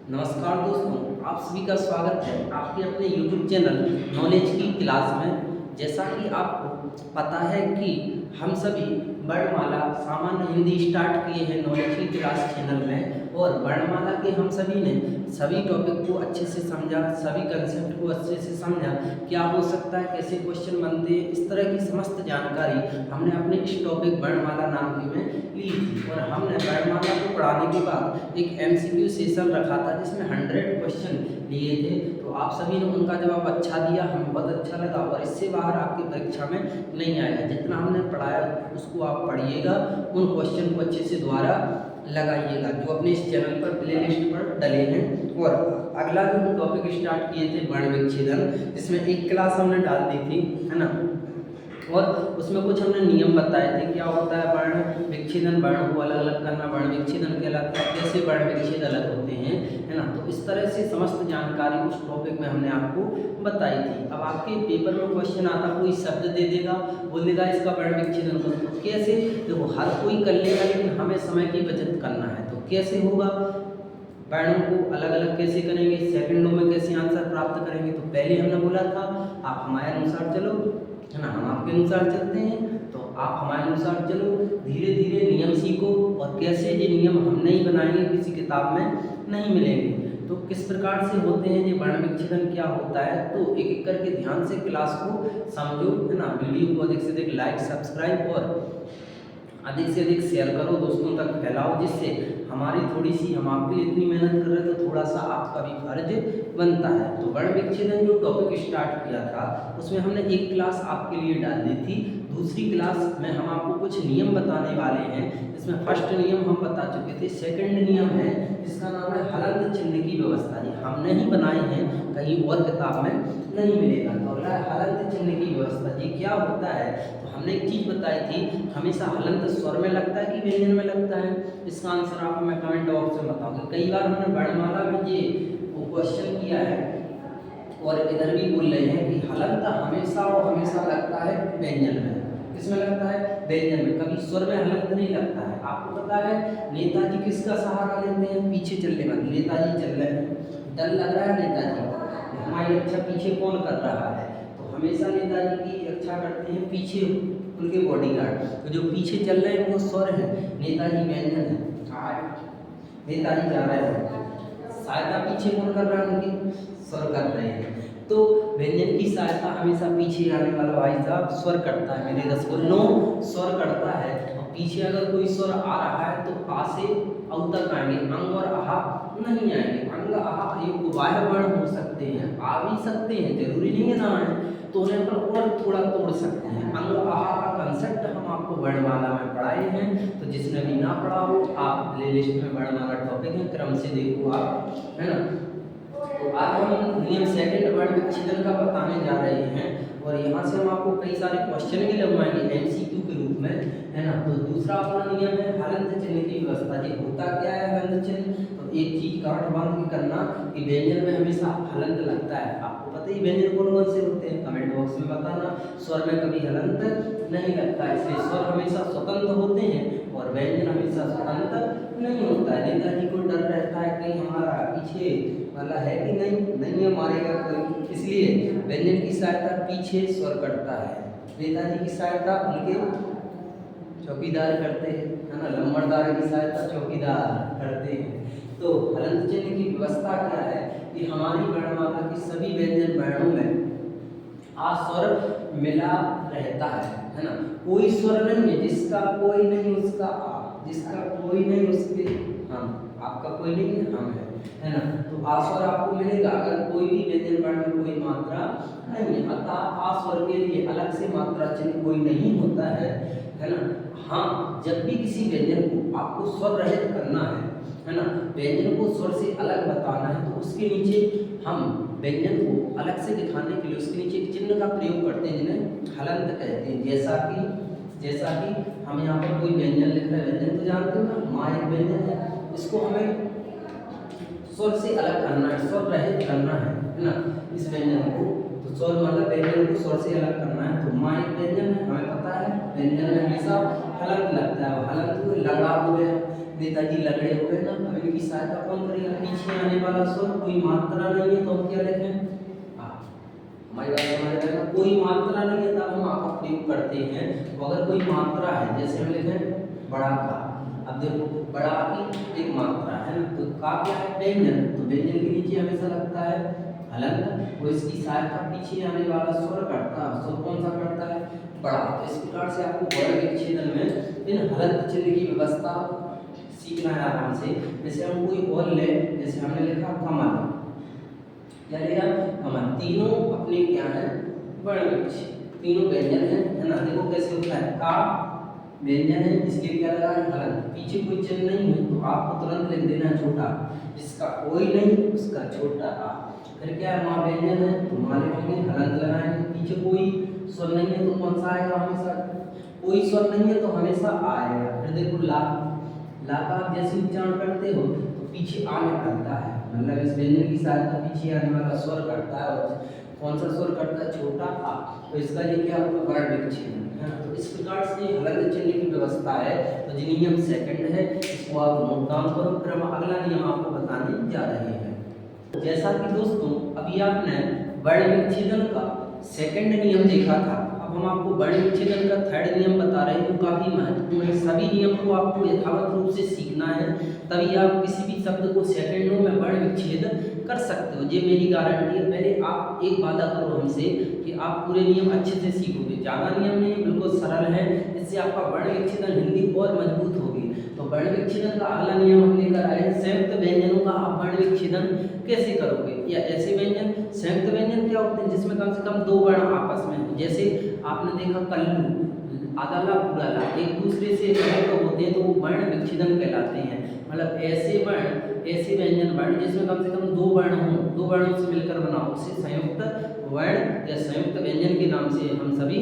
नमस्कार दोस्तों, आप सभी का स्वागत है आपके अपने YouTube चैनल नॉलेज की क्लास में। जैसा कि आपको पता है कि हम सभी वर्णमाला सामान्य हिंदी स्टार्ट किए हैं नॉलेज की क्लास चैनल में, और वर्णमाला के हम सभी ने सभी टॉपिक को अच्छे से समझा, सभी कंसेप्ट को अच्छे से समझा, क्या हो सकता है, कैसे क्वेश्चन बनते हैं, इस तरह की समस्त जानकारी हमने अपने इस टॉपिक वर्णमाला नाम के में ली थी। और हमने वर्णमाला को पढ़ाने के बाद एक MCQ सेशन रखा था जिसमें 100 क्वेश्चन लिए थे। तो आप सभी ने उनका जवाब अच्छा दिया, हमें बहुत अच्छा लगा, और इससे बाहर आपकी परीक्षा में नहीं आएगा। जितना हमने पढ़ाया उसको आप पढ़िएगा, उन क्वेश्चन को अच्छे से दोबारा लगाइएगा जो अपने इस चैनल पर प्लेलिस्ट पर डले हैं। और अगला जो हम टॉपिक स्टार्ट किए थे वर्ण विच्छेदन, जिसमें एक क्लास हमने डाल दी थी, है ना, और उसमें कुछ हमने नियम बताए थे, क्या होता है वर्ण विच्छेदन, वर्ण को अलग अलग करना वर्ण विच्छेदन कहलाता है, कैसे वर्ण विच्छेद अलग होते हैं, है ना। तो इस तरह से समस्त जानकारी उस टॉपिक में हमने आपको बताई थी। अब आपके पेपर में क्वेश्चन आता, कोई शब्द दे देगा, बोल देगा इसका वर्ण विच्छेदन करो, तो कैसे, देखो हर कोई कर लेगा लेकिन हमें समय की बचत करना है। तो कैसे होगा, वर्णों को अलग अलग कैसे करेंगे, सेकंडों में कैसे आंसर प्राप्त करेंगे। तो पहले हमने बोला था आप हमारे अनुसार चलो, है ना, हम आपके अनुसार चलते हैं, तो आप हमारे अनुसार चलो, धीरे धीरे नियम सीखो, और कैसे ये नियम हम नहीं बनाएंगे, किसी किताब में नहीं मिलेंगे। तो किस प्रकार से होते हैं ये वर्ण विच्छेदन, क्या होता है, तो एक एक करके ध्यान से क्लास को समझो, है ना। वीडियो को अधिक से अधिक लाइक सब्सक्राइब और अधिक से अधिक शेयर करो, दोस्तों तक फैलाओ, जिससे हमारी थोड़ी सी, हम आपके लिए इतनी मेहनत कर रहे हैं तो थोड़ा सा आपका भी फर्ज बनता है। तो वर्ण विच्छेदन जो टॉपिक स्टार्ट किया था उसमें हमने एक क्लास आपके लिए डाल दी थी। दूसरी क्लास में हम आपको कुछ नियम बताने वाले हैं, जिसमें फर्स्ट नियम हम बता चुके थे, सेकंड नियम है जिसका नाम है हलंत चिन्ह की व्यवस्था। ये हमने ही बनाए हैं, कहीं और किताब में नहीं मिलेगा। तो अगला है हलंत चिन्ह की व्यवस्था। ये क्या होता है, तो हमने एक चीज़ बताई थी, हमेशा हलंत स्वर में लगता है कि व्यंजन में लगता है। इसका आंसर आप हमें कमेंट बॉक्स में बताओगे। कई बार हमने वर्णमाला में ये क्वेश्चन किया है और इधर भी बोल रहे हैं कि हलंत हमेशा और हमेशा लगता है व्यंजन में। किसमें लगता है, व्यंजन में, कभी स्वर में हलंत नहीं लगता है। आपको पता है नेताजी किसका सहारा लेते हैं, पीछे चलने वाले, नेताजी चल रहे हैं, डर लग रहा है नेताजी को, हमारी रक्षा पीछे कौन कर रहा है, तो हमेशा नेताजी की रक्षा करते हैं पीछे उनके बॉडीगार्ड। तो जो पीछे चल रहे हैं वो स्वर है, नेताजी व्यंजन है, नेताजी जा रहे हैं, सहायता पीछे कौन कर रहा है, उनकी स्वर कर रहे हैं। तो व्यंजन की सहायता हमेशा पीछे आने वाला भाई साहब स्वर करता है, मेरे रसगुल्लो स्वर करता है। और पीछे अगर कोई स्वर आ रहा है तो आ से औ तक आएंगे, अंग और आहा नहीं आएंगे। अंग आहा ये बाह्य वर्ण हो सकते हैं, आ भी सकते हैं, जरूरी नहीं है ना आए, तो उन्हें पर और थोड़ा तोड़ सकते हैं। अंग आहा का कंसेप्ट हम आपको वर्णमाला में पढ़ाए हैं, तो जिसने भी ना पढ़ा हो आप प्ले लिस्ट में वर्णमाला टॉपिक है, क्रम से देखो आप, है ना। तो आज हम नियम सेकंड वर्ण विच्छेदन का बताने जा रहे हैं, और यहाँ से हम आपको कई सारे क्वेश्चन भी लगवाएंगे MCQ के रूप में, है ना। तो दूसरा अपना नियम है हलंत चिन्ह की व्यवस्था। ये होता क्या है हलंत चिन्ह, तो एक चीज गांठ बांध के करना कि व्यंजन में हमेशा हलंत लगता है। आपको पता ही व्यंजन कौन कौन से होते हैं, कमेंट बॉक्स में बताना। स्वर में कभी हलंत नहीं लगता, इसलिए स्वर हमेशा स्वतंत्र होते हैं और व्यंजन हमेशा स्वतंत्र नहीं होता है। नेताजी को डर रहता है कहीं हमारा पीछे वाला है कि नहीं मारेगा कोई, इसलिए व्यंजन की सहायता पीछे स्वर करता है, नेताजी की सहायता उनके चौकीदार करते हैं, है ना, लंबरदार की सहायता चौकीदार करते हैं। तो हलंत चिन्ह की व्यवस्था क्या है कि हमारी वर्णमाला की सभी व्यंजन वर्णों में आ स्वर मिला रहता है ना। कोई स्वर नहीं है जिसका कोई नहीं उसका आ, जिसका कोई नहीं उसके हम, आपका कोई नहीं है हम है ना। तो आ स्वर आपको मिलेगा अगर कोई भी व्यंजन वर्ण में कोई मात्रा नहीं है, अतः आ स्वर के लिए अलग से मात्रा चिन्ह कोई नहीं होता है ना। हाँ, जब भी किसी व्यंजन को आपको स्वर रहित करना है ना, व्यंजन को स्वर से अलग बताना है, तो उसके नीचे हम व्यंजन को अलग से दिखाने के लिए उसके नीचे एक चिन्ह का प्रयोग करते हैं जिन्हें हलंत कहते हैं। जैसा कि हम यहाँ पर कोई व्यंजन लिख रहे हैं, व्यंजन तो जानते हो ना, माँ एक व्यंजन है, इसको हमें स्वर से अलग करना है, स्वर रहित करना है ना इस व्यंजन को। तो स्वर मतलब व्यंजन को स्वर से अलग करना है। तो माँ एक व्यंजन है, हमें पता है व्यंजन में हमेशा हलंत लगता है, हलंत को लगा हुए नेताजी लंगड़े हो गए ना, अब इनकी सहायता कौन करेगा? पीछे आने वाला स्वर, कोई मात्रा नहीं है तो हम क्या लिखें? आ। हमारी बात समझ रहे हैं ना? कोई मात्रा नहीं है तब हम आ का प्रयोग करते हैं। तो अगर कोई मात्रा है, जैसे हम लिखें बड़ा का, अब देखो बड़ा की एक मात्रा है ना, तो का क्या है? व्यंजन, तो व्यंजन के नीचे हमेशा लगता है हलंत, और इसकी सहायता पीछे आने वाला स्वर करता है। स्वर कौन सा करता है? बड़ा। तो इस प्रकार से आपको वर्ण विच्छेदन में इन हलंत चिन्ह की व्यवस्था सीखना है आराम से। जैसे हम कोई और ले, जैसे हमने लिखा कमल, क्या लिखा? कमल। तीनों अपने क्या है? वर्ण विच्छेद, तीनों व्यंजन है ना। देखो कैसे होता है, का व्यंजन है, इसलिए क्या लगा है? हलंत। पीछे कोई चिन्ह नहीं है तो आपको तुरंत लिख देना है छोटा, जिसका कोई नहीं उसका छोटा आ। फिर क्या है? माँ व्यंजन है तो माँ लिखेंगे, हलंत लगाएंगे। पीछे कोई स्वर नहीं है तो कौन सा आएगा? हमेशा कोई स्वर नहीं है तो हमेशा आएगा। फिर देखो ला, ला का आप जैसे उच्चारण करते हो तो पीछे आ निकलता है, मतलब इस व्यंजन की सहायता पीछे आने वाला स्वर करता है। और कौन सा स्वर करता है? छोटा आ। तो इसका ये क्या होगा? वर्ण विच्छेदन है। तो इस प्रकार से हलंत चिन्ह की व्यवस्था है। तो जो नियम सेकंड है इसको आप नोट डाउन करो, फिर हम अगला नियम आपको बताने जा रहे हैं। जैसा कि दोस्तों अभी आपने वर्ण विच्छेदन का सेकंड नियम देखा था, अब हम आपको वर्ण विच्छेदन का थर्ड नियम बता रहे हैं, जो काफी महत्वपूर्ण है। सभी नियम को आपको यथावत रूप से सीखना है, तभी आप किसी भी शब्द को सेकंडों में वर्ण विच्छेद कर सकते हो। ये मेरी गारंटी है। पहले आप एक वादा करो हमसे कि आप पूरे नियम अच्छे से सीखोगे। ज़्यादा नियम नहीं, बिल्कुल सरल है, इससे आपका वर्ण विच्छेदन हिंदी और मजबूत होगी। तो वर्ण विच्छेदन का अगला नियम हम लेकर आए, संयुक्त व्यंजनों का आप वर्ण विच्छेदन कैसे करोगे? या ऐसे व्यंजन, संयुक्त व्यंजन क्या होते हैं? जिसमें कम से कम दो वर्ण आपस में हो। जैसे आपने देखा कल्लू, आदाला, पुराला एक दूसरे से संयुक्त होते हैं तो वो वर्ण विच्छेदन कहलाते हैं। मतलब ऐसे वर्ण, ऐसे व्यंजन वर्ण जिसमें कम से कम दो वर्ण हो, दो वर्णों से मिलकर बना हो, उसे संयुक्त वर्ण या संयुक्त व्यंजन के नाम से हम सभी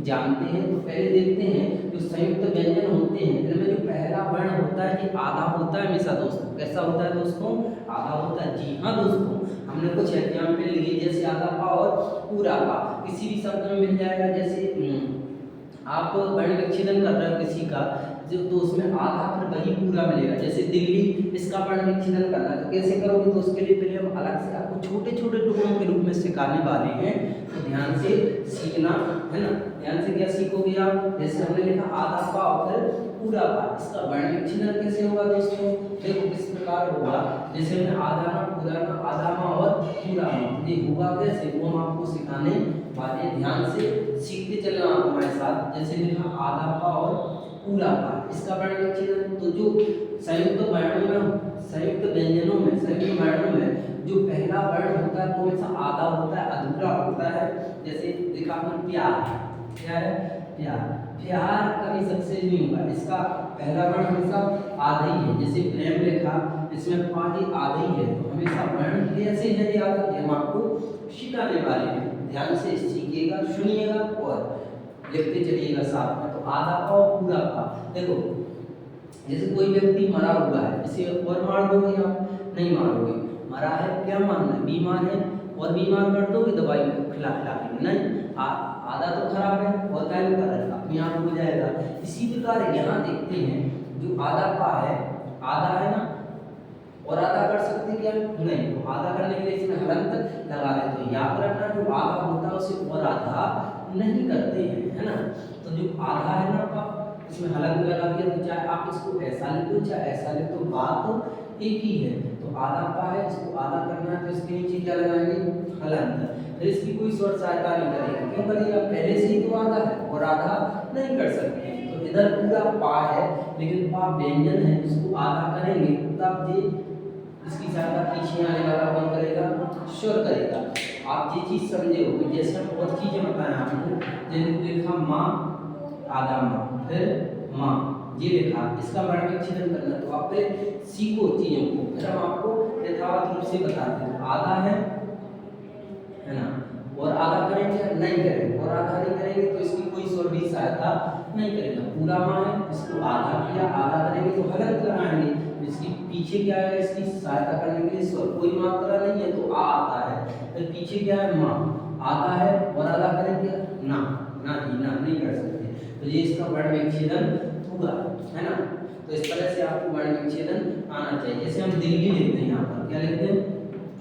जानते हैं। तो पहले देखते हैं जो संयुक्त व्यंजन होते हैं, इनमें जो पहला वर्ण होता है ये आधा होता है हमेशा दोस्तों। कैसा होता है दोस्तों? आधा होता है। जी हाँ दोस्तों, हमने कुछ एग्जाम्पल लिए, जैसे आधा पा और पूरा पा किसी भी शब्द में मिल जाएगा। जैसे आप वर्ण विच्छेदन कर रहे हो किसी का, जो तो उसमें आधा फिर वही पूरा मिलेगा। जैसे दिल्ली, इसका वर्ण विच्छेदन करना है तो कैसे करोगे? तो उसके लिए पहले हम अलग से आपको छोटे छोटे टुकड़ों के रूप में सिखाने वाले हैं, तो ध्यान से सीखना है ना। ध्यान से क्या सीखोगे आप? जैसे हमने लिखा आधा पा और फिर पूरा पा, इसका वर्ण विच्छेदन कैसे होगा दोस्तों? देखो किस प्रकार होगा। जैसे हमने आधा ना, पूरा ना, आधा मा और पूरा मा, ये होगा कैसे? वो हम आपको सिखाने वाले हैं। ध्यान से सीखते चलना आप हमारे साथ। जैसे लिखा आधा पा और पूरा पा, इसका वर्ण विच्छेदन। तो जो संयुक्त वर्णों में, संयुक्त व्यंजनों में, संयुक्त वर्णों में जो पहला वर्ण होता है वो हमेशा आधा होता है, अधूरा होता है। जैसे देखा अपन प्यार, क्या है? प्यार। प्यार कभी सक्सेस नहीं होगा, इसका पहला वर्ण हमेशा आधा ही है। जैसे प्रेम लिखा, इसमें पानी आधा ही है, तो हमेशा वर्ण कैसे है ये आधा, हम आपको सिखाने वाले हैं। ध्यान से सीखिएगा, सुनिएगा और लिखते चलिएगा साथ में। तो आधा पा और पूरा पा। देखो जैसे कोई व्यक्ति मरा हुआ है, इसे और मार दोगे आप? नहीं मारोगे। मरा है, क्या मारना है? बीमार है, और बीमार कर दोगे दवाई खिला खिला के? नहीं। आधा तो खराब है और क्या कर रहा है? अपने आप हो जाएगा। इसी प्रकार यहाँ देखते हैं जो आधा पा है, आधा है ना, और आधा कर सकते क्या? नहीं। तो आधा करने के लिए इसमें हलंत लगा रहे, तो याद रखना जो आधा होता है उसे और आधा नहीं करते हैं, है ना। तो जो आधा है ना आपका, इसमें हलंत लगा दिया, तो चाहे आप इसको ऐसा लिख दो चाहे ऐसा लिख दो, बात तो एक ही है। तो आधा पा है, इसको आधा करना है तो इसके नीचे क्या लगाएंगे? हलंत। फिर इसकी कोई स्वर सहायता नहीं करेगा। क्यों करेगा? पहले से ही तो आधा है और आधा नहीं कर सकते। तो इधर पूरा पा है लेकिन पा व्यंजन है, इसको आधा करेंगे तब ये इसकी सहायता पीछे आने वाला कौन करेगा? स्वर करेगा। आप ये चीज समझे होगे। जैसे हम बहुत चीजें बताएं आपको, जैसे लिखा माँ, आधा माँ, फिर माँ, ये लिखा, इसका वर्ण विच्छेदन करना। तो आप सीखो चीजों को, फिर हम आपको यथावत रूप से बताते हैं। आधा है ना, और आधा करेंगे? नहीं करेंगे। और आधा नहीं करेंगे तो इसकी कोई स्वर भी सहायता नहीं करेगा। पूरा माँ है, इसको आधा किया, आधा करेंगे तो हलंत लगाएंगे। इसकी पीछे क्या है? इसकी सहायता करने के लिए स्वर, कोई मात्रा नहीं है तो आ आता है। फिर पीछे क्या है? माँ, आधा है और आधा करेंगे? ना, ना जी ना, नहीं कर सकते। तो ये इसका वर्ण विच्छेदन होगा, है ना। तो इस तरह से आपको वर्ण विच्छेदन आना चाहिए। जैसे हम दिल्ली लिखते हैं, यहाँ पर क्या लिखते हैं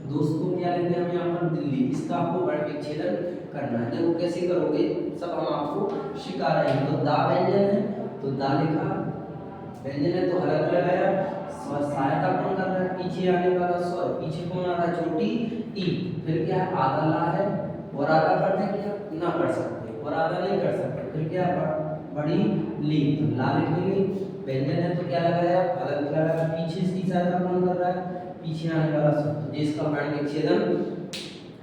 दोस्तों, क्या लिखते हैं हम यहाँ पर दिल्ली, इसका आपको वर्ण विच्छेदन करना है। देखो कैसे करोगे, सब हम आपको सिखा रहे हैं। तो दा व्यंजन है तो दा लिखा, व्यंजन है तो हलंत लगाया, स्वर सहायता कौन कर रहा है, पीछे आने वाला स्वर, पीछे कौन आ रहा है, चोटी ई, फिर क्या है आधा ला है, और आधा करते क्या ना कर सकते, और आधा नहीं कर सकते, फिर क्या बड़ी ली, तो ला लिखेंगे। व्यंजन है तो क्या लगाया, हलंत लगाया, पीछे इसकी सहायता कौन कर रहा है, पीछे आने वाला स्वर, तो जिसका वर्ण विच्छेदन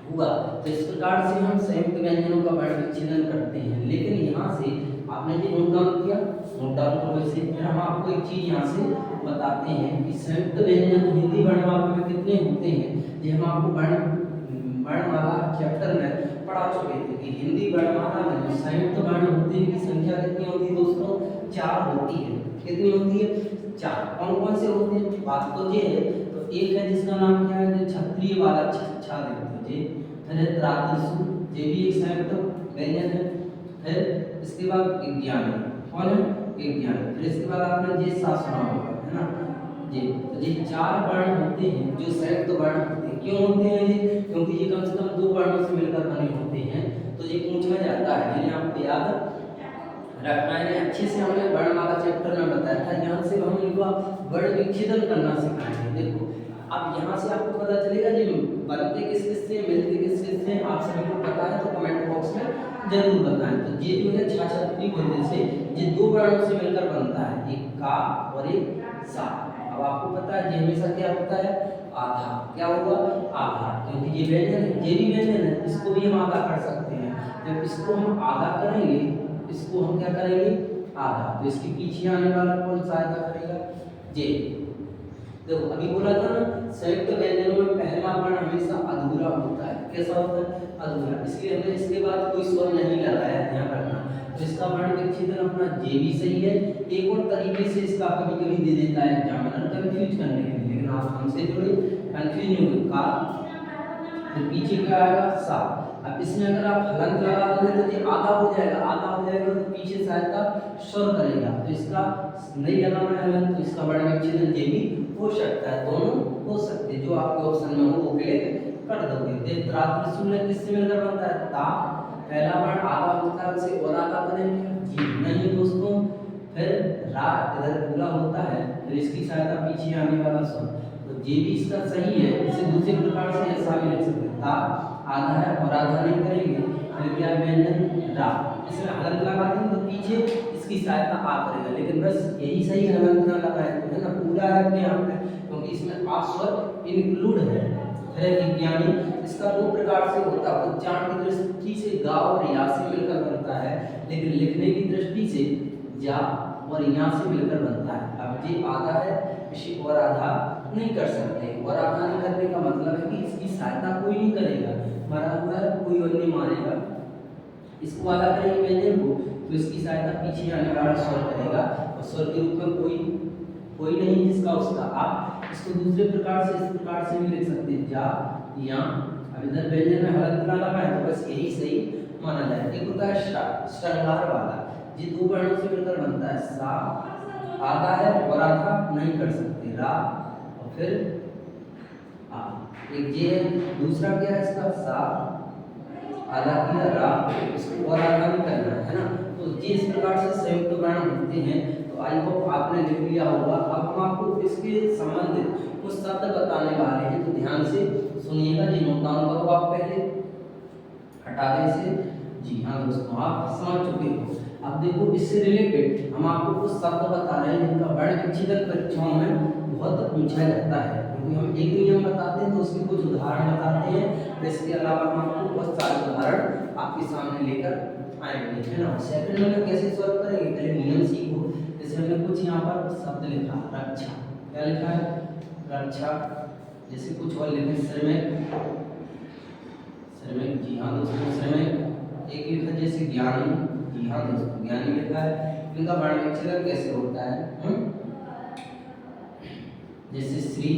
हुआ। तो इस प्रकार से हम संयुक्त व्यंजनों का वर्ण विच्छेदन करते हैं। लेकिन यहाँ से आपने जो नोट डाउन किया, नोट डाउन करो इसे। फिर हम आपको एक चीज यहाँ से बताते हैं कि संयुक्त व्यंजन हिंदी वर्णमाला में कितने होते हैं। ये हम आपको वर्णमाला चैप्टर में पढ़ा चुके थे कि हिंदी वर्णमाला में जो संयुक्त वर्ण होते हैं की संख्या कितनी होती है दोस्तों, 4 होती है। कितनी होती है, 4। कौन कौन से होते हैं, बात तो ये है। तो एक है जिसका नाम क्या है, जो क्षत्रिय वाला छा देते हैं, फिर है त्रातिसु, ये भी एक संयुक्त व्यंजन है। फिर इसके बाद विज्ञानी, कौन है, विज्ञानी। फिर इसके बाद आपने जे सा सुना होगा, है ना, ये। तो ये 4 वर्ण होते हैं जो संयुक्त वर्ण होते हैं। क्यों होते हैं ये, क्योंकि ये कम से कम 2 वर्णों से मिलकर बने होते हैं। तो ये पूछा जाता है, जिन्हें आपको याद रखना है। अच्छे से हमने वर्णमाला चैप्टर में बताया था, यहाँ से हम इनका वर्ण विच्छेदन करना सिखाएंगे। देखो अब यहाँ से आपको पता चलेगा जी बनते किस किस से, मिलते किस किस से, आप सभी को पता है तो कमेंट बॉक्स में जरूर बताएं। तो ये जो है छाछत्री बोलने से ये 2 वर्णों से मिलकर बनता है, एक का और एक सा। अब आपको पता है ये हमेशा क्या होता है, आधा। क्या होगा, आधा, क्योंकि ये व्यंजन है, ये भी व्यंजन है, इसको भी हम आधा कर सकते हैं। जब इसको हम आधा करेंगे, इसको हम क्या करेंगे, आधा, तो इसके पीछे आने वाला कौन सहायता करेगा, ये। देखो अभी बोला था ना, संयुक्त व्यंजनों में पहला वर्ण हमेशा अधूरा होता है। कैसा होता है, अधूरा, इसलिए हमने इसके बाद कोई स्वर नहीं लगाया, ध्यान रखना। तो इसका वर्ण विच्छेदन अपना जे भी सही है। एक और तरीके से इसका कभी कभी दे देता है एग्जामिनर कंफ्यूज करने के लिए, लेकिन आप हमसे जुड़े कंफ्यूज नहीं होंगे। का, फिर पीछे क्या आएगा, सा। अब इसमें अगर आप हलंत लगा दोगे तो ये आधा हो जाएगा, आधा हो जाएगा तो पीछे सहायता स्वर करेगा। तो इसका नहीं लगाना है हलंत, तो इसका वर्ण विच्छेदन जे भी हो सकता है, दोनों हो सकते हैं। जो आपके ऑप्शन में हो वो क्लिक कर दोगे। त्रातिसु किससे मिलकर बनता है, ता, पहला वर्ण आधा होता है, उसे और आधा करेंगे, जी नहीं दोस्तों। फिर रा इधर पूरा होता है, फिर इसकी सहायता पीछे आने वाला स्वर, तो ये भी इसका सही है। इसे दूसरे प्रकार से ऐसा भी लिख सकते हैं, ता आधा है और आधा नहीं करेंगे, फिर क्या व्यंजन रा, इसमें हलंत लगा देंगे तो पीछे इसकी सहायता आ करेगा। लेकिन बस यही सही हलंत ना लगाए तो, है ना, पूरा है अपने आप में, क्योंकि इसमें आ स्वर इंक्लूड है। है विज्ञानी, इसका 2 प्रकार से होता है, उच्चारण की दृष्टि से गा और या से मिलकर बनता है, लेकिन लिखने की दृष्टि से जा और या से मिलकर बनता है। अब ये आधा है, इसे और आधा नहीं कर सकते, और आधा नहीं करने का मतलब है कि इसकी सहायता कोई नहीं करेगा, मरा हुआ है कोई और नहीं मारेगा। इसको आधा करेंगे व्यंजन को, तो इसकी सहायता पीछे आने वाला स्वर करेगा, और स्वर के रूप में कोई नहीं जिसका उसका। आप इसको दूसरे प्रकार से इस प्रकार से भी लिख सकते हैं, जा या। अब इधर व्यंजन में हलंत ना लगाए तो बस यही सही माना जाए। एक होता है श्रृंगार वाला, ये 2 वर्णों से मिलकर बनता है, सा आधा है और आधा नहीं कर सकते, रा और फिर आ। एक ये दूसरा क्या है इसका, सा आधा किया, रा, इसको और आधा नहीं करना है ना। तो ये इस प्रकार से संयुक्त वर्ण होते हैं। तो आई होप आपने लिख लिया होगा। अब हम आपको इसके संबंधित कुछ शब्द बताने वाले हैं, तो ध्यान से सुनिएगा। जी नोट डाउन करो आप पहले, हटा दें इसे। जी हाँ दोस्तों, आप समझ चुके हो। अब देखो इससे रिलेटेड हम आपको कुछ शब्द बता रहे हैं जिनका वर्ण विच्छेदन परीक्षाओं में बहुत पूछा जाता है, क्योंकि हम एक नियम बताते हैं तो उसके कुछ उदाहरण बताते हैं। तो इसके अलावा हम आपको बहुत सारे उदाहरण आपके सामने लेकर आएंगे, है ना। सेकंड में कैसे सॉल्व करेंगे, पहले नियम सीखो। जैसे हमने कुछ यहाँ पर शब्द लिखा, रक्षा, क्या लिखा है, रक्षा। जैसे कुछ और लिखे, श्रमिक, श्रमिक, जी हाँ दोस्तों श्रमिक। एक लिखा जैसे ज्ञानी, जी हाँ दोस्तों ज्ञानी लिखा है। इनका वर्ण विच्छेदन कैसे होता है, जैसे श्री,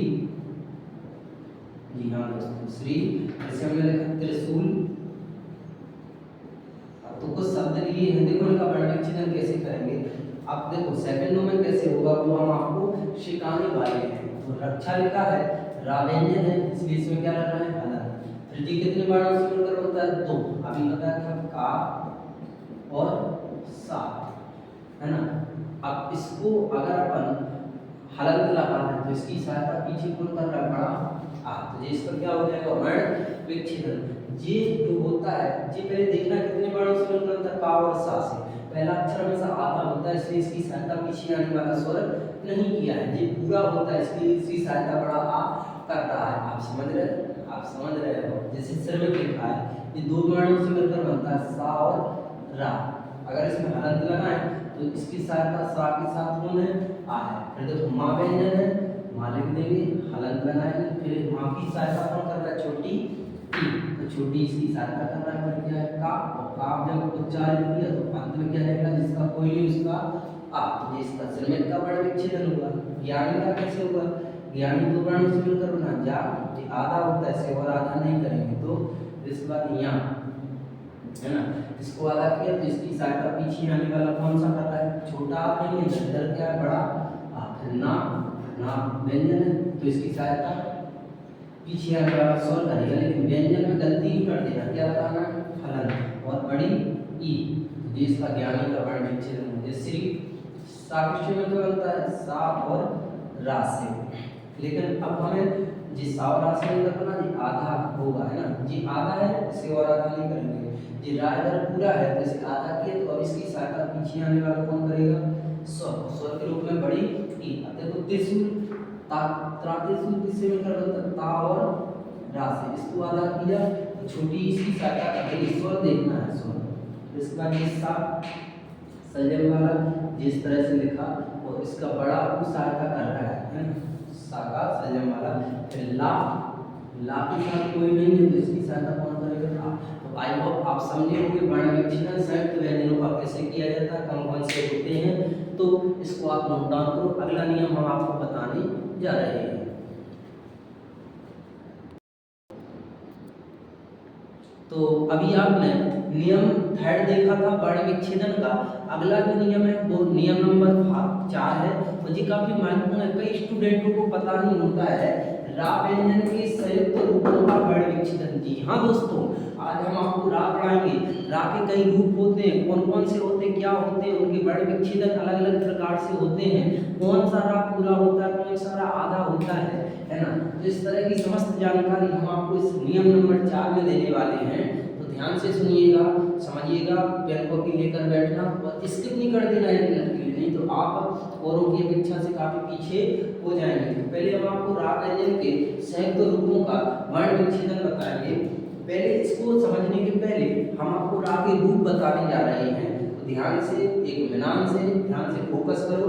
जी हाँ दोस्तों श्री। जैसे हमने लिखा त्रिशूल। तो कुछ शब्द लिए हैं, देखो इनका वर्ण विच्छेदन कैसे करेंगे। अब देखो सेकंडों में कैसे होगा वो हम आपको सिखाने वाले हैं। तो रक्षा लिखा है, रा व्यंजन है, इसलिए इसमें क्या लग रहा है हलन। फिर जी कितने बाणों से मिलकर बनता है दो, अभी बताया था का और सा, है ना। अब इसको अगर अपन हलंत लगा दें तो इसकी सहायता पीछे कौन कर रहा है बड़ा आ, तो ये इसका क्या हो जाएगा वर्ण विच्छेदन। ये जो होता है ये पहले देखना कितने बाणों से मिलकर बनता है का और सा से। पहला अक्षर हमेशा आधा होता है इसलिए इसकी सहायता पीछे आने वाला स्वर नहीं किया है, ये पूरा होता है इसलिए इसकी सहायता बड़ा आ कर रहा है। आप समझ रहे हैं, आप समझ रहे हो। जैसे श्रमिक लिखा है ये दो वर्णों से मिलकर बनता है सा और रा। अगर इसमें हलंत लगाएं तो इसकी सहायता सा के साथ कौन है आ है। फिर देखो माँ व्यंजन है, माँ लिख देंगे, हलंत लगाएंगे, फिर माँ की सहायता कौन कर रहा है छोटी ई, तो छोटी इसकी सहायता कर रहा है। फिर क्या है का, और का जब उच्चारण किया तो अंत में क्या निकला जिसका कोई नहीं उसका आ, तो इसका श्रमिक का वर्ण विच्छेदन हुआ। ज्ञानी का कैसे हुआ, ज्ञानी दो वर्णों से मिलकर बना जा, ये आधा होता है इसे और आधा नहीं करेंगे तो इसके बाद यहाँ है ना, इसको आधा किया तो इसकी सहायता पीछे आने वाला कौन सा कर रहा है छोटा आ नहीं है, इधर क्या है बड़ा आ। फिर ना, ना व्यंजन है तो इसकी सहायता पीछे आने वाला स्वर करेगा, लेकिन व्यंजन में गलती ही कर देना, क्या बताना हलन और बड़ी ई, तो इसका ज्ञानी का वर्ण विच्छेदन है। श्री साक्ष्य में तो बनता है सा और रा से, लेकिन अब हमें जी सा और रा से नहीं करना, जी आधा होगा है ना, जी आधा है इसे और आधा नहीं करेंगे। जी रा इधर पूरा है तो इसे आधा किए तो अब इसकी सहायता पीछे आने वाला कौन करेगा स्वर, स्वर के रूप में बड़ी ई। अब देखो त्रिशूल ता, त्रात्रिशूल किससे मिलकर बनता है ता और रा से, इसको आधा किया तो छोटी इसकी सहायता करके स्वर देखना है स्वर। इसके बाद ये सा संयम वाला जिस तरह से लिखा और इसका बड़ा उस सहायता कर रहा है सा का संयम वाला। फिर ला, ला के साथ कोई नहीं है तो इसकी सहायता कौन करेगा आ। तो आई होप आप समझे होंगे वर्ण विच्छेदन संयुक्त व्यंजनों का कैसे किया जाता है, कौन कौन से होते हैं, तो इसको आप नोट डाउन करो। अगला नियम हम आपको बताने जा रहे हैं। तो अभी आपने नियम थर्ड देखा था वर्ण विच्छेदन का। अगला जो नियम है वो नियम नंबर 4 है, मुझे काफी महत्वपूर्ण है, कई स्टूडेंटों को पता नहीं होता है रा व्यंजन के संयुक्त रूपों का वर्ण विच्छेदन। जी हाँ दोस्तों, आज हम आपको रा पढ़ाएंगे। रा के कई रूप होते हैं, कौन कौन से होते हैं, क्या होते हैं, उनके वर्ण विच्छेदन अलग अलग प्रकार से होते हैं, कौन सा रा पूरा होता है, कौन सा रा आधा होता है ना। तो इस तरह की समस्त जानकारी हम आपको इस नियम नंबर 4 में देने वाले हैं, तो ध्यान से सुनिएगा, समझिएगा, पेन कॉपी लेकर बैठना और स्किप नहीं कर देना 1 मिनट के लिए, नहीं तो आप औरों की अपेक्षा से काफी पीछे हो जाएंगे। तो पहले हम आपको रा व्यंजन के संयुक्त रूपों का वर्ण विच्छेदन बताएंगे। पहले इसको समझने के पहले हम आपको रा के रूप बताने जा रहे हैं, तो ध्यान से एक मिनान से ध्यान से फोकस करो,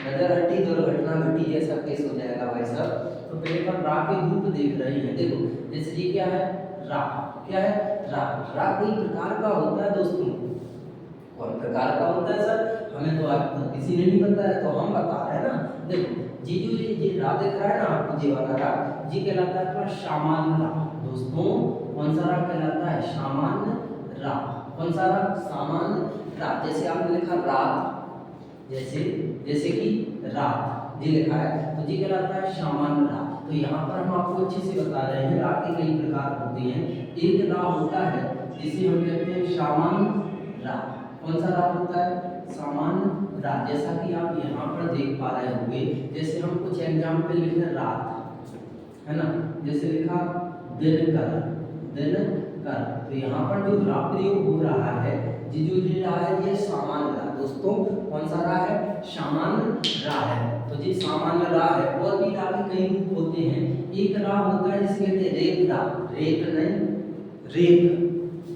नजर हटी दुर्घटना घटी जैसा केस हो जाएगा भाई साहब। तो पहले पर रा के रूप देख रहे हैं। देखो जैसे ये क्या है रा, क्या है रा, रा कई प्रकार का होता है दोस्तों। कौन प्रकार का होता है सर, हमें तो आज तक किसी ने नहीं बताया, तो हम बता रहे हैं ना। देखो जी जो ये रा दिख रहा है ना आपको, जी वाला रा, जी कहलाता है अपना सामान्य रा दोस्तों। कौन सा रा कहलाता है सामान्य रा, कौन सा रा सामान्य रा। जैसे आपने लिखा रात, जैसे जैसे कि रात जी लिखा है तो जी कहलाता है सामान्य रा। तो यहाँ पर हम आपको अच्छे से बता रहे हैं रा के कई प्रकार होते हैं। एक रा होता है जिसे हम कहते हैं सामान्य रा। कौन सा रा होता है सामान्य रा, जैसा कि आप यहाँ पर देख पा रहे होंगे। जैसे हम कुछ एग्जाम्पल लिख रहे हैं रात है ना, जैसे लिखा दिन कर, दिन कर, तो यहाँ पर जो रा प्रयोग हो रहा है जी जो रहा है ये सामान्य रा दोस्तों। कौन सा रा है सामान्य रा है, तो जी सामान्य रा है। और भी रा के कई रूप होते हैं। एक रा होता है जिसे कहते हैं रेप रा, रेप नहीं रेप,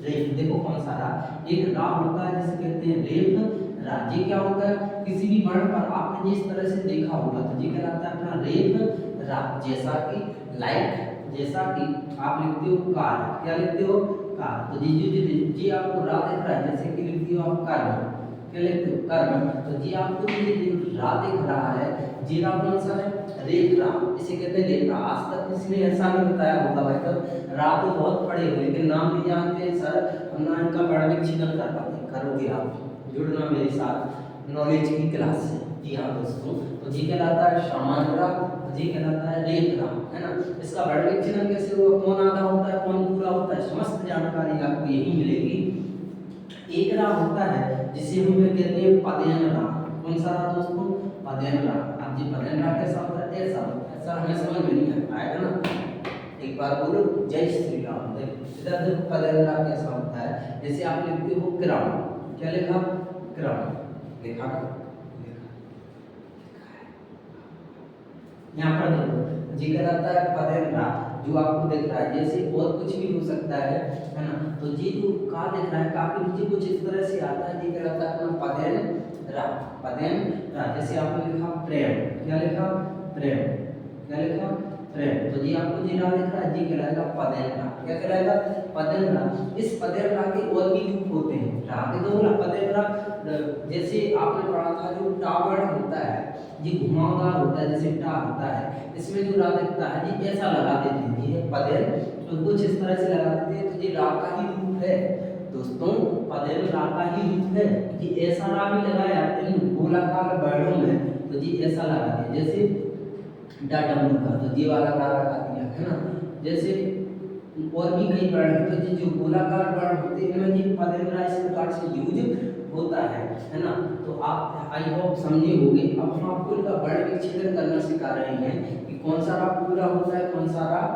रेप देखो कौन सा रा। एक रा होता है जिसे कहते हैं रेप रा, ये क्या होता है किसी भी वर्ण पर आपने जिस तरह से देखा होगा तो ये कहलाता है अपना रेप रा। जैसा कि लाइक, जैसा कि आप लिखते हो कार, क्या लिखते हो कार, तो जी आपको रा दिख रहा है, जैसे कि लिखते हो आप कर्म, क्या लिखते हो कर्म, तो जी आपको ये रा दिख रहा है, जी रा कौन सा है रेख रा, इसे कहते हैं रेख रा। आज तक किसी ने ऐसा नहीं बताया होगा भाई, तब रा तो बहुत पढ़े हो लेकिन नाम नहीं जानते सर, हम ना इनका वर्ण विच्छेदन कर पाते। करोगे आप, जुड़ना मेरे साथ, नॉलेज की क्लास है। जी हाँ दोस्तों, तो जी कहलाता है सामान्य राग, जी कहलाता है रेख राग, है ना। इसका वर्ण विच्छेदन कैसे हुआ, कौन आधा होता है कौन पूरा होता है, समस्त जानकारी आपको यही मिलेगी। एक राग होता है जिसे हम कहते हैं पदेन राग। कौन सा राग दोस्तों, पदेन राग। अब जी पदेन राग कैसा होता है, ऐसा हमें समझ में नहीं आएगा ना। एक बार बोलो जय श्री राम। इधर देखो पदेन राग कैसा होता है, जैसे आप लिखते हो क्रम, क्या लिखा, क्रम लिखा ना, यहाँ पर देखो जी कहलाता है पदेन राग, जो आपको दिख रहा है, जैसे और कुछ भी हो सकता है ना। तो जी जो का दिख रहा है, का के नीचे कुछ इस तरह से आता है, जी कहलाता है अपना पदेन राग, पदेन राग। जैसे आपने लिखा प्रेम, क्या लिखा, प्रेम, क्या लिखा, प्रेम। तो जी आपको जी राग दिख रहा है, जी कहलाएगा पदेन राग, क्या कहलाएगा, पदेन राग। इस पदेन राग के और भी रूप होते हैं, राग दो ना पदेन राग। जैसे आपने पढ़ा था जो टा वर्ण होता है, जी घुमावदार होता है, जैसे टा होता है, इसमें जो राग दिखता है जी ऐसा लगा देते हैं, जी पदेन, तो कुछ इस तरह से लगा देते हैं, तो जी राग का ही रूप है दोस्तों, पदेन राग का ही रूप है। जी ऐसा राग भी लगाया इन गोलाकार वर्णों में, तो जी ऐसा लगा दिया, जैसे डा डब्लू का, तो जी वाला राग लगा दिया, है ना। जैसे और भी कई वर्ण हैं, तो जी जो गोलाकार वर्ण होते हैं इनमें जी पदेन राग इस प्रकार से यूज होता है ना। तो आप आई होप समझे होंगे। अब हम आपको इनका वर्ण विच्छेदन करना सिखा रहे हैं कि कौन सा राग पूरा होता है कौन सा राग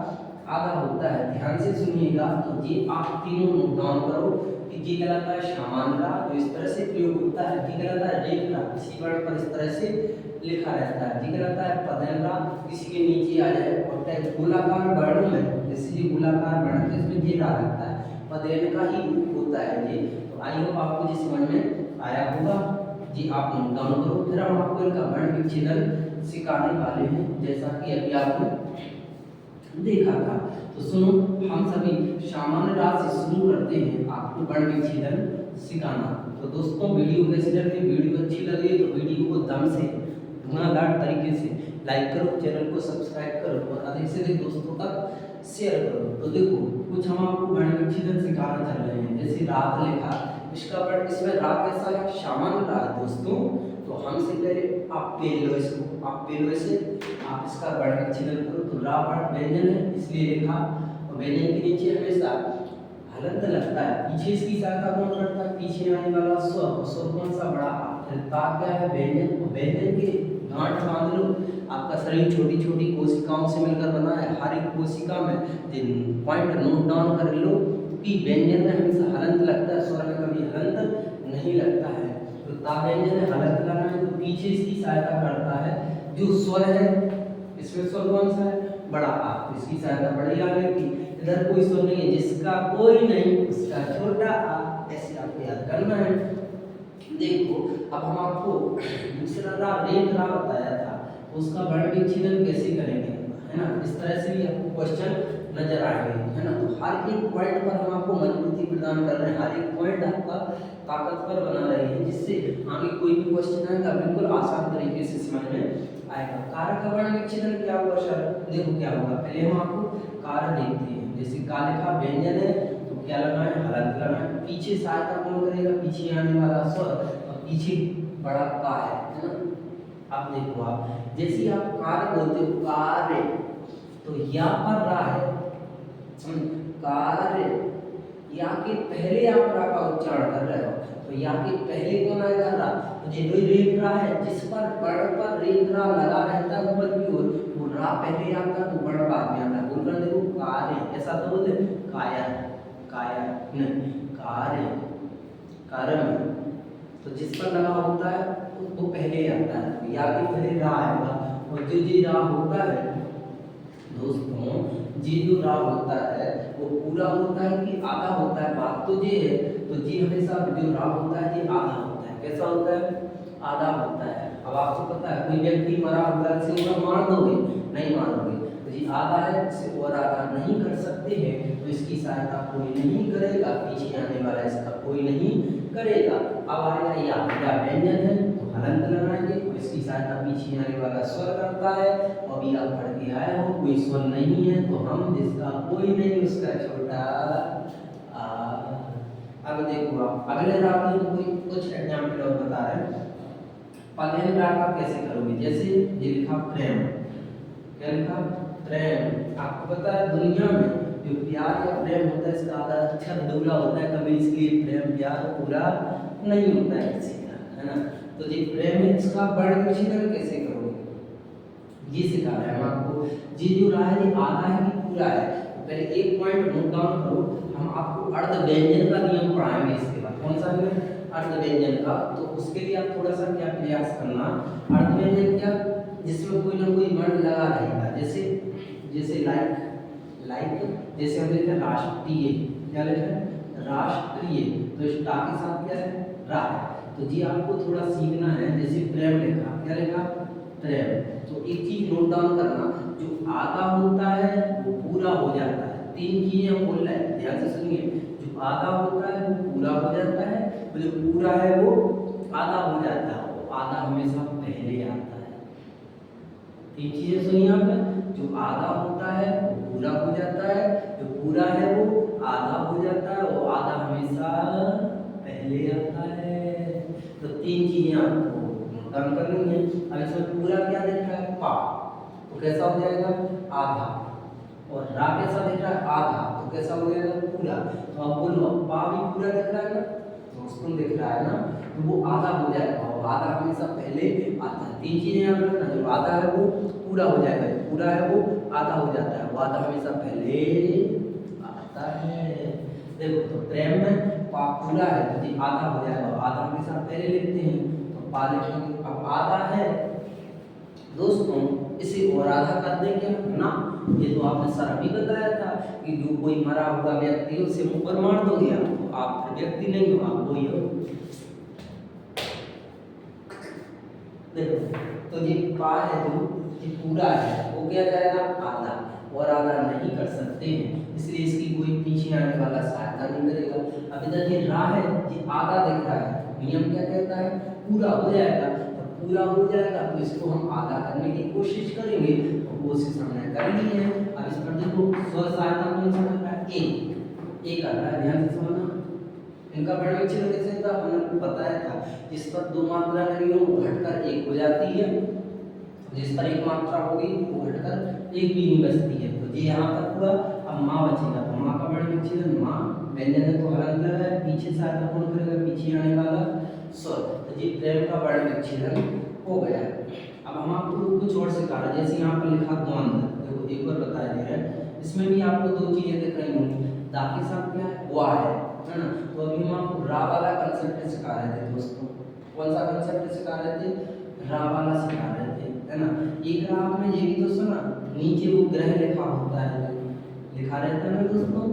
आधा होता है। ध्यान से सुनिएगा। तो जी आप तीनों नोट डाउन करो कि जी कहलाता है सामान्य राग, जो इस तरह से प्रयोग होता है, जी कहलाता है रेख राग, इसी वर्ण पर इस तरह से लिखा रहता है, जी कहलाता है पदेन राग, किसी के नीचे आ जाए और गोलाकार वर्णों में, जैसे जी गोलाकार वर्ण है इसमें जी राग लगता है, पदेन का ही रूप होता है जी। तो आई होप आपको जी समझ में आया होगा। जी आप नोट डाउन करो, फिर हम आपको इनका वर्ण विच्छेदन सिखाने वाले हैं, जैसा कि अभी आपने देखा था। तो सुनो, हम सभी सामान्य राग से शुरू करते हैं आपको वर्ण विच्छेदन सिखाना। तो दोस्तों वीडियो कैसी लगी, वीडियो अच्छी लगी तो वीडियो को दम से धुआंधार तरीके से लाइक करो, चैनल को सब्सक्राइब करो और अधिक से अधिक दोस्तों तक शेयर करो। तो देखो कुछ हम आपको वर्ण विच्छेदन सिखाना चल रहे हैं, जैसे राग लिखा, इसका वर्ण, इसमें राग कैसा है, सामान्य राग दोस्तों। तो हमसे पहले आप पेल लो इसको, आप पेल लो इसे, आप इसका वर्ण विच्छेदन करो। तो रा वर्ण व्यंजन है इसलिए लिखा, और व्यंजन के नीचे हमेशा हलंत लगता है, पीछे इसकी सहायता कौन करता है, पीछे आने वाला स्वर, स्वर कौन सा बड़ा, फिर ता क्या है, व्यंजन, व्यंजन के गांठ बांध लो। आपका शरीर छोटी छोटी कोशिकाओं से मिलकर बना है, हर एक कोशिका में जिन पॉइंट नोट डाउन कर लो कि व्यंजन में हमेशा हलंत लगता है, स्वर में कभी हलंत नहीं लगता है। तो ता व्यंजन में हलंत लगा है तो पीछे इसकी सहायता करता है, जो स्वर है इसमें स्वर कौन सा है, बड़ा आ, तो इसकी सहायता बड़ी आ गई थी। इधर कोई स्वर नहीं है, जिसका कोई नहीं उसका छोटा आ, ऐसे आपको याद करना है। देखो अब हम आपको दूसरा राग रेख राग बताया था, उसका वर्ण विच्छेदन कैसे करेंगे, है ना। इस तरह से भी आपको क्वेश्चन नजर आएंगे, है ना। तो हर एक पॉइंट पर हम आपको मजबूती प्रदान कर रहे हैं, हर एक पॉइंट आपका ताकतवर बना रहे हैं, जिससे आगे कोई भी क्वेश्चन आएगा बिल्कुल आसान तरीके से समझ में आएगा। कारक का वर्ण विच्छेदन क्या होगा सर, देखो क्या होगा, पहले हम आपको कारक देखते हैं। जैसे का लिखा व्यंजन है तो क्या लगाना है, हलंत लगाना है, पीछे सहायता कौन करेगा, पीछे आने वाला स्वर, और पीछे बड़ा का है ना। अब देखो आप, जैसे आप कार्य बोलते हो कार्य, तो या पर रा है, कार्य, या के पहले आप रा का उच्चारण कर रहे हो, तो या के पहले कौन आएगा, रा। तो ये कोई रेख रा है जिस पर वर्ण पर रेख रा लगा रहता है ऊपर की ओर, वो रा पहले आता है तो वर्ण बाद में आता है। बोलकर देखो कार्य, ऐसा तो बोलते काया, काया नहीं, कार्य, कर्म, तो जिस पर लगा होता है वो पहले आता है, या के पहले रा आएगा। और जो जी रा होता है दोस्तों, जी जो रा होता है वो पूरा होता है कि आधा होता है, बात तो ये है। तो जी हमेशा जो रा होता है जी आधा होता है, कैसा होता है, आधा होता है। अब आपको पता है कोई व्यक्ति मरा हुआ है, उसे पूरा मार दोगे, नहीं मारोगे, तो जी आधा है, इसे और आधा नहीं कर सकते हैं, तो इसकी सहायता कोई नहीं करेगा, पीछे आने वाला इसका कोई नहीं करेगा। अब आएगा या व्यंजन है तो हलंत लगाएंगे, और इसकी सहायता पीछे आने वाला स्वर करता है। और अभी आप पढ़ के आए हो कोई स्वर नहीं है तो हम जिसका कोई नहीं उसका छोटा आ। अब देखो आप अगले राग में कोई कुछ एग्जाम्पल और बता रहे हैं। पदेन रा का कैसे करोगे? जैसे ये लिखा प्रेम, क्या लिखा? प्रेम। आपको पता है दुनिया में जो प्यार या प्रेम होता है इसका आधा अक्षर अधूरा होता है, कभी इसलिए प्रेम प्यार पूरा नहीं होता है किसी का, है ना। तो ये प्रेम है, इसका वर्ण विच्छेदन कैसे करोगे ये सिखा रहे हैं हम आपको। ये जो रहा है ये आधा है कि पूरा है? पहले एक पॉइंट नोट डाउन करो, हम आपको अर्ध व्यंजन का नियम पढ़ाएंगे इसके बाद। कौन सा नियम? अर्ध व्यंजन का। तो उसके लिए आप थोड़ा सा क्या प्रयास करना, अर्ध व्यंजन क्या, जिसमें कोई ना कोई वर्ण लगा रहेगा। जैसे जैसे लाइक जैसे हम लिखते हैं राष्ट्रीय, क्या लिखते हैं? राष्ट्रीय। तो इस टा के साथ क्या है? रा है। तो जी आपको थोड़ा सीखना है। जैसे प्रेम लिखा, क्या लिखा? प्रेम। तो एक चीज नोट डाउन करना, जो आधा होता है वो पूरा हो जाता है। तीन चीजें हम बोल रहे हैं, ध्यान से सुनिए। जो आधा होता है वो पूरा हो जाता है, तो जो पूरा है वो आधा हो जाता है। वो आधा हमेशा पहले आता है। तीन चीजें सुनिए आपने, जो आधा होता है वो पूरा हो जाता है, जो पूरा है वो आधा हो जाता है, वो आधा हमेशा पहले आता है। तो तीन चीजें आपको नोट करनी है। अब इसमें पूरा क्या दिख रहा है? पा, तो कैसा हो जाएगा? आधा। और रा कैसा दिख रहा है? आधा, तो कैसा हो जाएगा? पूरा। तो आप बोलो पा भी पूरा दिख रहा है ना, दोस्तों दिख रहा है ना, तो वो आधा हो जाएगा। और आधा हमेशा पहले आता है। तीन चीजें याद रखना, जो आधा है वो पूरा हो जाएगा, जो पूरा है वो आधा हो जाता है, वो आधा हमेशा पहले आता है। देखो तो प्रेम में पा पूरा है तो ये आधा हो जाएगा, आधा हमेशा पहले लिखते हैं तो पा लिखेंगे। अब आधा है दोस्तों, इसे और आधा कर देंगे ना। ये तो आपने सर अभी बताया था कि जो कोई मरा हुआ व्यक्ति है उसे मुंह पर मार दोगे आप, तो आप व्यक्ति नहीं हो, आप वही हो। देखो तो ये पा है जो ये पूरा है वो क्या जाएगा? आधा। और आधा नहीं कर सकते हैं, इसलिए इसकी कोई पीछे आने वाला सहायता नहीं करेगा। अब इधर ये रा है, ये आधा दिख रहा है, नियम क्या कहता है? पूरा हो जाएगा। तो पूरा हो जाएगा तो इसको हम आधा करने की कोशिश करेंगे, तो कोशिश हमने कर ली है। अब इस पर देखो स्व सहायता कौन सा कर रहा है? एक कर रहा है, ध्यान से समझना। इनका वर्ण विच्छेदन कैसे था? हमने बताया था, जिस पर दो मात्रा लगी हो वो घटकर एक हो जाती है, जिस पर एक मात्रा होगी वो घटकर एक भी नहीं बचती है। तो ये यहाँ तक हुआ। अब माँ बचेगा, तो माँ का वर्ण विच्छेदन माँ, व्यंजन है तो हलंत लगा है, पीछे सहायता कौन करेगा? पीछे आने वाला स्वर। तो ये प्रेम का वर्ण विच्छेदन हो गया। अब हम आपको कुछ और सिखा रहे हैं, जैसे यहाँ पर लिखा द्वंद्व। देखो एक बार बताया गया है, इसमें भी आपको दो चीजें दिख रही होंगी। दा के साथ क्या है? वा है ना। तो अभी हम आपको रा वाला कंसेप्ट सिखा रहे थे दोस्तों। कौन सा कंसेप्ट सिखा रहे थे? रा वाला सिखा रहे थे, है ना। एक रा आपने ये भी तो सुना, नीचे वो ग्रह लिखा होता है, लिखा रहता है ना दोस्तों।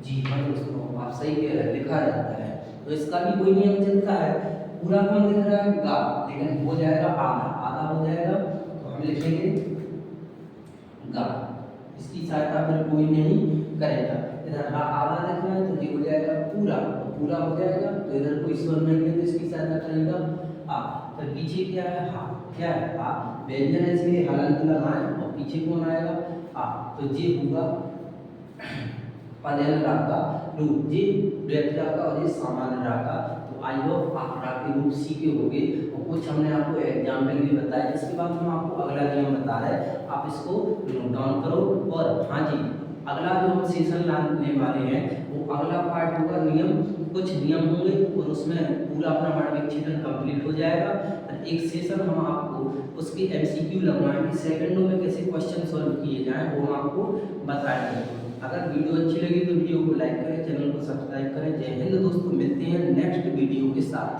जी हाँ दोस्तों, आप सही कह रहे हैं, लिखा रहता है। तो इसका भी कोई नियम चलता है। पूरा कौन दिख रहा है? गा, लेकिन हो जाएगा आधा, आधा हो जाएगा तो हम लिखेंगे गा। इसकी सहायता फिर कोई नहीं करेगा। इधर रा आधा दिख रहा है तो ये हो जाएगा पूरा, तो पूरा हो जाएगा तो इधर कोई स्वर नहीं है तो इसकी सहायता करेगा आ। तो पीछे क्या है? हा। क्या है? आ। व्यंजन है इसलिए हलंत लगाएं और पीछे कौन आएगा? आ। तो ये होगा पदेन रा का रूप, जी व्यक्त रा का और ये सामान्य रा का। तो आई होप आप रा के रूप सीखे होंगे और कुछ हमने आपको एग्जाम्पल भी बताया। इसके बाद हम आपको अगला नियम बता रहे हैं, आप इसको नोट डाउन करो। और हाँ जी, अगला जो हम सेशन लाने वाले हैं वो अगला पार्ट होगा नियम। कुछ नियम होंगे और उसमें पूरा अपना वर्ण विच्छेदन कंप्लीट हो जाएगा। एक सेशन हम आपको उसके एमसीक्यू लगवाएंगे, सेकंडों में कैसे क्वेश्चन सॉल्व किए जाएं वो हम आपको बताएंगे। अगर वीडियो अच्छी लगी तो वीडियो को लाइक करें, चैनल को सब्सक्राइब करें। जय हिंद दोस्तों, मिलते हैं नेक्स्ट वीडियो के साथ।